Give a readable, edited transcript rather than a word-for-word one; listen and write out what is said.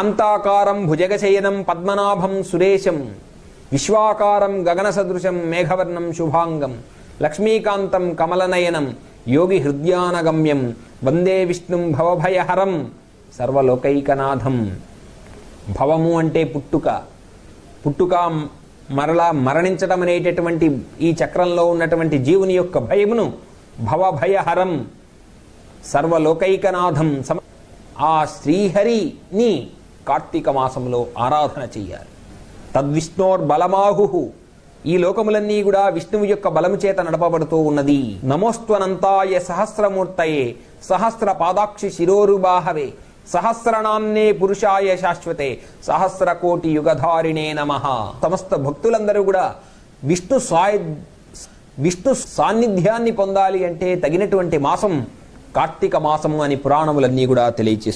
శాంతాకారం భుజగశయనం పద్మనాభం సురేశం విశ్వాకారం గగన సదృశం మేఘవర్ణం శుభాంగం లక్ష్మీకాంతం కమలనయనం యోగి హృద్యానగమ్యం వందే విష్ణుం భవభయహరం సర్వలోకైకనాథం. భవము అంటే పుట్టుక మరలా మరణించడం అనేటటువంటి ఈ చక్రంలో ఉన్నటువంటి జీవుని యొక్క భయమును భవభయహరం సర్వలోకైకనాథం. ఆ శ్రీహరిని కార్తీక మాసంలో ఆరాధన చెయ్యాలి. తద్విష్ణోర్బలమాహు, ఈ లోకములన్నీ కూడా విష్ణువు యొక్క బలము చేత నడపబడుతూ ఉన్నది. నమోస్త్వనంతాయ సహస్రమూర్తయే సహస్ర పాదాక్షి శిరోరుబాహవే సహస్రనామ్నే పురుషాయ శాశ్వతే సహస్రకోటి యుగధారిణే నమః. సమస్త భక్తులందరూ కూడా విష్ణు సాన్నిధ్యాన్ని పొందాలి అంటే తగినటువంటి మాసం కార్తీక మాసము అని పురాణములన్నీ కూడా తెలియచేస్తుంది.